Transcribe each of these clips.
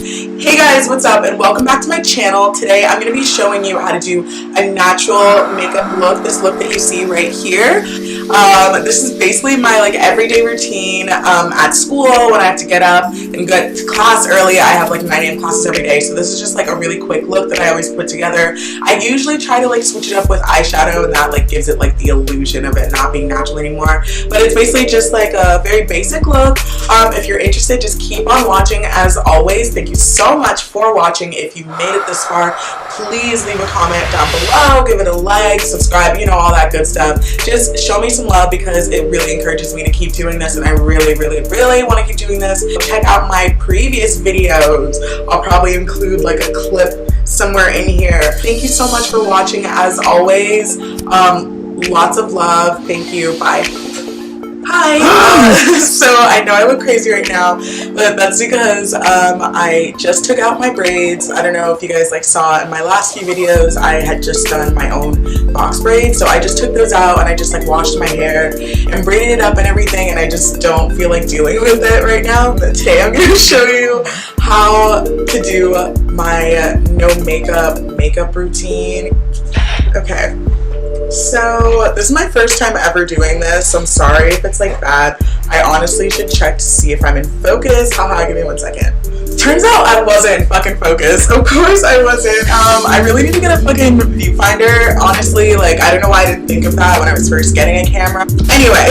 Hey guys, what's up and welcome back to my channel. Today I'm going to be showing you how to do a natural makeup look, this look that you see right here. This is basically my everyday routine at school when I have to get up and get to class early. I have 9 a.m. classes every day, so this is just a really quick look that I always put together. I usually try to switch it up with eyeshadow, and that gives it the illusion of it not being natural anymore. But it's basically just a very basic look. If you're interested, just keep on watching. As always, thank you so much for watching. If you made it this far, please leave a comment down below, give it a like, subscribe, all that good stuff. Just show me some love because it really encourages me to keep doing this, and I really want to keep doing this. Check out my previous videos. I'll probably include a clip somewhere in here. Thank you so much for watching. As always, lots of love. Thank you. Bye. Hi. So I know I look crazy right now, but that's because I just took out my braids. I don't know if you guys saw in my last few videos, I had just done my own box braids. So I just took those out and I just washed my hair and braided it up and everything, and I just don't feel like dealing with it right now. But today I'm going to show you how to do my no makeup routine. Okay. So this is my first time ever doing this, so I'm sorry if it's bad. I honestly should check to see if I'm in focus. Haha, give me 1 second. Turns out I wasn't in fucking focus. Of course I wasn't. I really need to get a fucking viewfinder. Honestly, I don't know why I didn't think of that when I was first getting a camera. Anyway,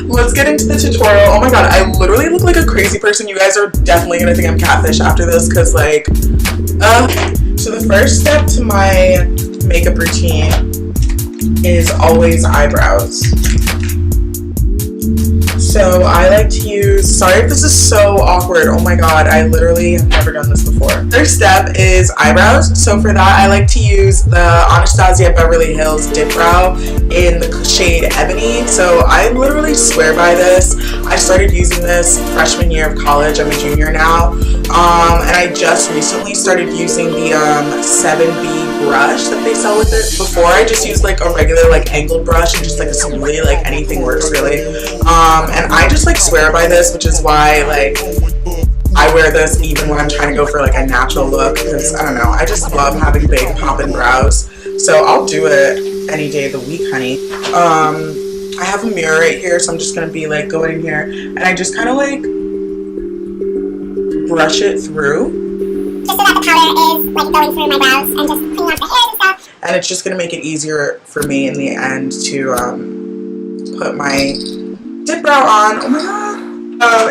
let's get into the tutorial. Oh my god, I literally look like a crazy person. You guys are definitely gonna think I'm catfish after this, because so the first step to my makeup routine is always eyebrows. So I like to use, sorry if this is so awkward, oh my god, I literally have never done this before. First step is eyebrows. So for that I like to use the Anastasia Beverly Hills Dip Brow in the shade Ebony. So I literally swear by this. I started using this freshman year of college. I'm a junior now. And I just recently started using the 7B brush that they sell with it. Before I just used a regular angled brush and just a really anything works really. And I just swear by this, which is why I wear this even when I'm trying to go for a natural look, because I don't know, I just love having big poppin' brows. So I'll do it any day of the week, honey. I have a mirror right here, so I'm just gonna be going in here and I just kind of brush it through, just so that the powder is going through my brows and just cleaning off the hairs and stuff. And it's just gonna make it easier for me in the end to put my dip brow on. Oh my god.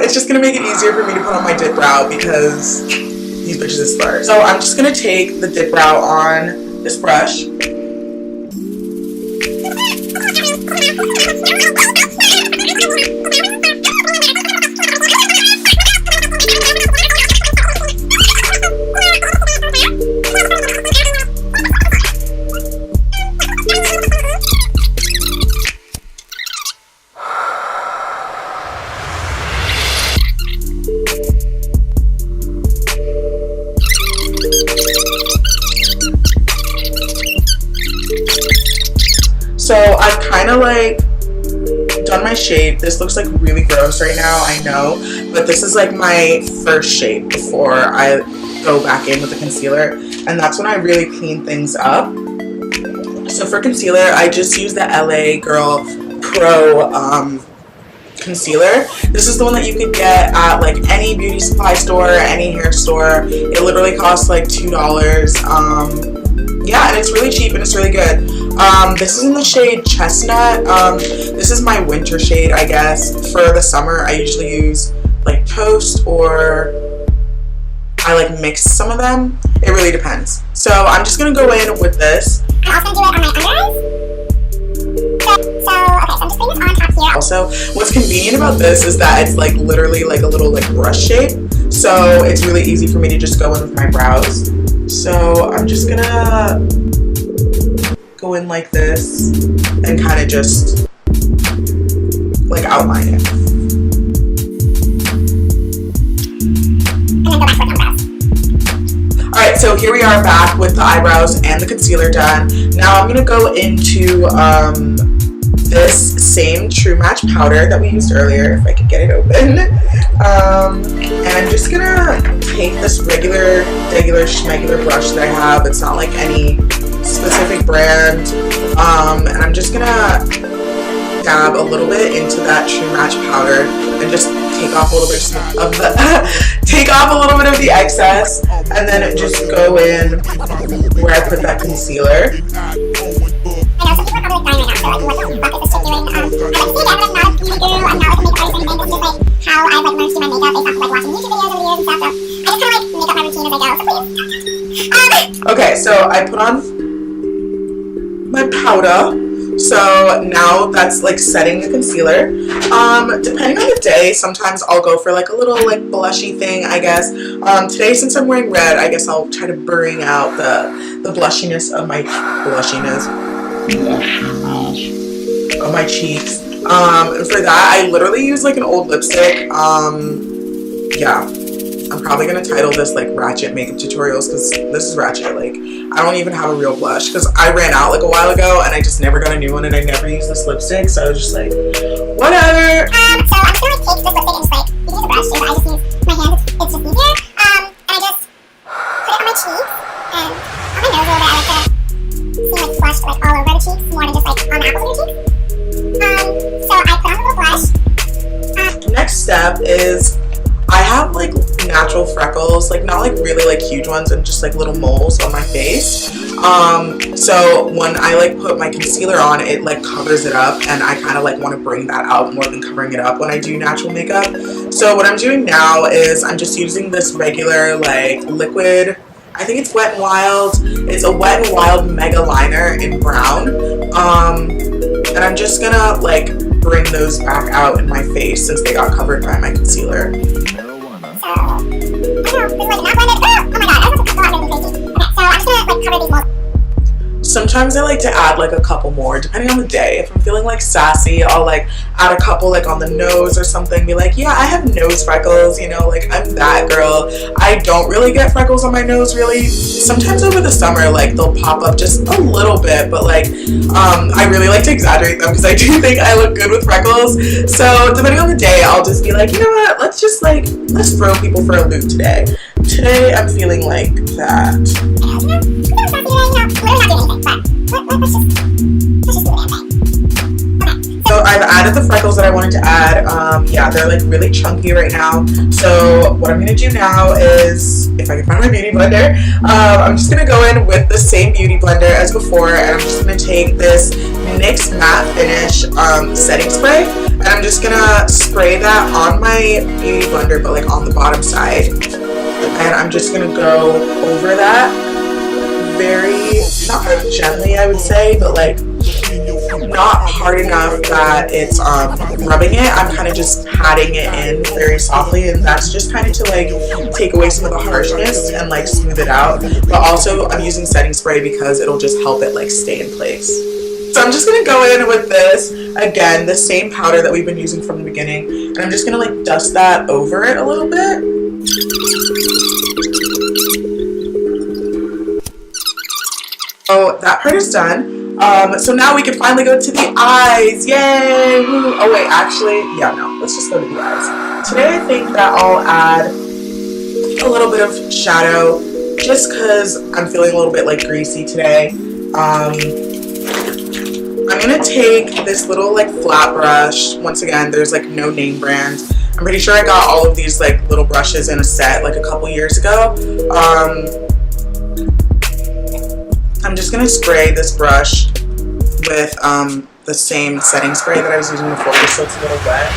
It's just gonna make it easier for me to put on my dip brow because these bitches is slur. So I'm just gonna take the dip brow on this brush. So I've kind of done my shape. This looks really gross right now, I know, but this is my first shape before I go back in with the concealer, and that's when I really clean things up. So for concealer, I just use the LA Girl Pro concealer. This is the one that you could get at any beauty supply store, any hair store. It literally costs $2. Yeah, and it's really cheap and it's really good. This is in the shade Chestnut. This is my winter shade, I guess. For the summer, I usually use Toast, or I mix some of them. It really depends. So I'm just gonna go in with this. I'm also gonna do it on my under eyes. So I'm just putting this on top here. Also, what's convenient about this is that it's literally a little brush shape. So it's really easy for me to just go in with my brows. So I'm just gonna go in like this and kind of just outline it. And then go back with eyebrows. Alright, so here we are back with the eyebrows and the concealer done. Now I'm gonna go into this same True Match powder that we used earlier, if I could get it open. And I'm just gonna take this regular schmegular brush that I have. It's not like any specific brand. And I'm just gonna dab a little bit into that True Match powder and just take off a little bit of the the excess, and then just go in where I put that concealer. I know some people are probably crying right now, so like, what the fuck is this chick doing? I'm like, see, I'm not a beauty guru, I'm not like a makeup artist or anything, this is just like how I've like learned to do my makeup based off of like watching YouTube videos over the years and stuff, so I just kind of like make up my routine as I go, so please. Okay, so I put on my powder. So now that's like setting the concealer. Depending on the day, sometimes I'll go for like a little like blushy thing, I guess. Today, since I'm wearing red, I guess I'll try to bring out the blushiness of my cheeks. For that, I literally use like an old lipstick. Yeah. I'm probably going to title this like Ratchet makeup tutorials, because this is Ratchet. Like, I don't even have a real blush because I ran out like a while ago and I just never got a new one, and I never used this lipstick, so I was just like, whatever. So I'm just going to like take this lipstick and just like, you can use a brush too, but I just use my hands, it's just easier. And I just put it on my cheeks and on my nose a little bit. I like to see like flush like all over the cheeks more than just like on the apples of your cheeks. So I put on a little blush. Next step is I have like natural freckles, like not like really like huge ones, and just like little moles on my face. So when I like put my concealer on, it like covers it up, and I kind of like want to bring that out more than covering it up when I do natural makeup. So what I'm doing now is I'm just using this regular like liquid, I think it's Wet n Wild. It's a Wet n Wild Mega Liner in brown. And I'm just gonna like bring those back out in my face since they got covered by my concealer. Sometimes I like to add like a couple more depending on the day. If I'm feeling like sassy, I'll like add a couple like on the nose or something, be like, yeah, I have nose freckles, you know, like I'm that girl. I don't really get freckles on my nose really. Sometimes over the summer like they'll pop up just a little bit, but like I really like to exaggerate them because I do think I look good with freckles. So depending on the day, I'll just be like, you know what, let's throw people for a loop today. Today I'm feeling like that. So I've added the freckles that I wanted to add. Yeah, they're like really chunky right now. So what I'm gonna do now is, if I can find my beauty blender, I'm just gonna go in with the same beauty blender as before, and I'm just gonna take this NYX Matte Finish setting spray, and I'm just gonna spray that on my beauty blender, but like on the bottom side. And I'm just gonna go over that very, not like gently I would say, but like not hard enough that it's rubbing it. I'm kind of just patting it in very softly, and that's just kind of to like take away some of the harshness and like smooth it out. But also I'm using setting spray because it'll just help it like stay in place. So I'm just gonna go in with this, again, the same powder that we've been using from the beginning, and I'm just gonna like dust that over it a little bit. So that part is done. So now we can finally go to the eyes. Yay! Woo. Oh wait, actually, yeah, no. Let's just go to the eyes. Today I think that I'll add a little bit of shadow just because I'm feeling a little bit like greasy today. I'm gonna take this little like flat brush. Once again, there's like no name brand. I'm pretty sure I got all of these like little brushes in a set like a couple years ago. I'm just gonna spray this brush with the same setting spray that I was using before, just so it's a little wet.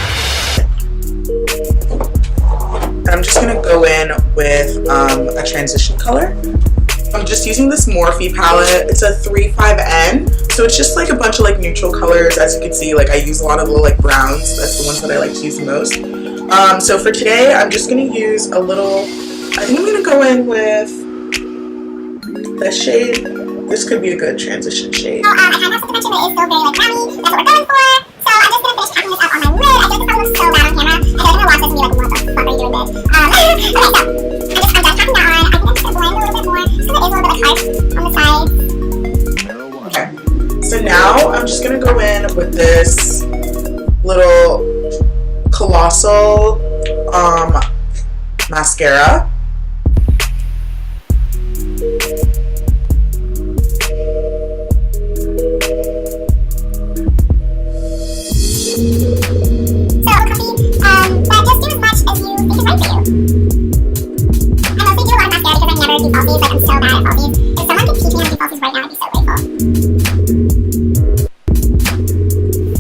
And I'm just gonna go in with a transition color. I'm just using this Morphe palette. It's a 3.5N, so it's just like a bunch of like neutral colors. As you can see, like I use a lot of little like browns. That's the ones that I like to use the most. So for today, I'm just gonna use a little, I think I'm gonna go in with this shade. This could be a good transition shade. So, I kind of have to mention that it is still very like browny. That's what we're going for. So I'm just gonna finish packing this up on my lid. I feel like this probably looks so bad on camera. I feel like I'm gonna watch this and be like, what the fuck are you doing, bitch? Okay, so I'm done packing that on. I think I'm just gonna blend a little bit more, just so it is a little bit like harsh on the sides. Okay. So now I'm just gonna go in with this little Colossal mascara. mostly do a lot of mascara because I never do falsies. Like, I'm so bad at falsies. If someone could teach me how to do falsies right now, I'd be so grateful.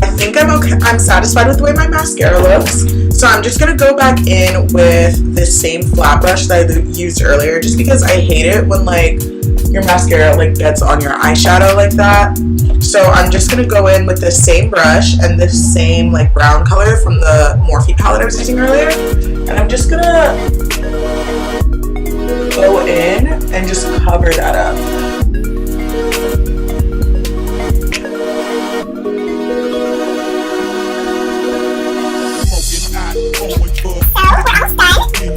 I think I'm okay. I'm satisfied with the way my mascara looks. So I'm just gonna go back in with this same flat brush that I used earlier, just because I hate it when like your mascara like gets on your eyeshadow like that. So I'm just gonna go in with this same brush and this same like brown color from the Morphe palette I was using earlier, and I'm just gonna go in and just cover that up.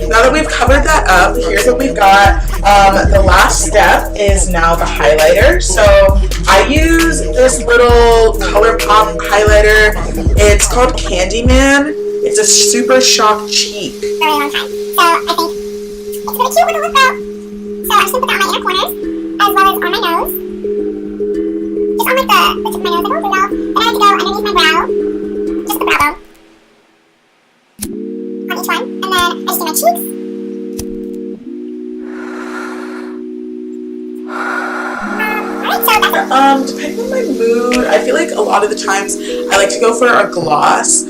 Now that we've covered that up, here's what we've got. The last step is now the highlighter. So I use this little ColourPop highlighter. It's called Candyman. It's a super shock cheek. For a really long time. So I think it's really cute with a lip brow. So I'm just going to put that on my inner corners, as well as on my nose. Just on like the tip of my nose, like, oh, Rudolph. Then I like to go underneath my brow. Just the brow bone. On each one. And then I just do my cheeks. Depending on my mood, I feel like a lot of the times I like to go for a gloss.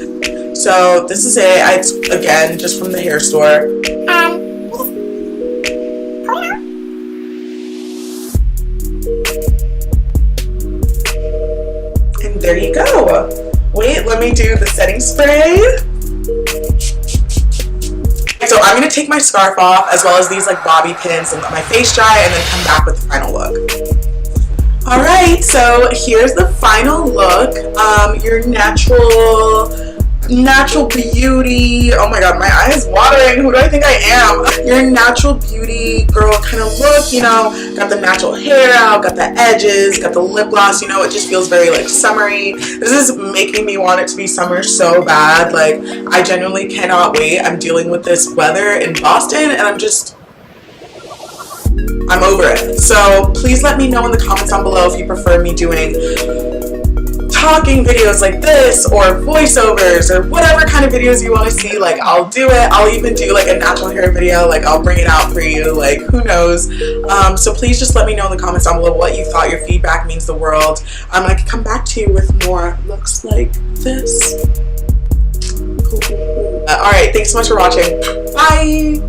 So this is it. It's again just from the hair store. You just pull it out. And there you go. Wait, let me do the setting spray. So I'm gonna take my scarf off as well as these like bobby pins and let my face dry and then come back with the final look. Alright, so here's the final look. Your natural beauty. Oh my god, my eye is watering. Who do I think I am? Your natural beauty girl kind of look, you know, got the natural hair out, got the edges, got the lip gloss, you know, it just feels very like summery. This is making me want it to be summer so bad. Like, I genuinely cannot wait. I'm dealing with this weather in Boston and I'm over it. So please let me know in the comments down below if you prefer me doing talking videos like this or voiceovers or whatever kind of videos you want to see. Like, I'll do it. I'll even do like a natural hair video. Like, I'll bring it out for you. Like, who knows? So please just let me know in the comments down below what you thought. Your feedback means the world. I can come back to you with more looks like this. Alright, thanks so much for watching. Bye!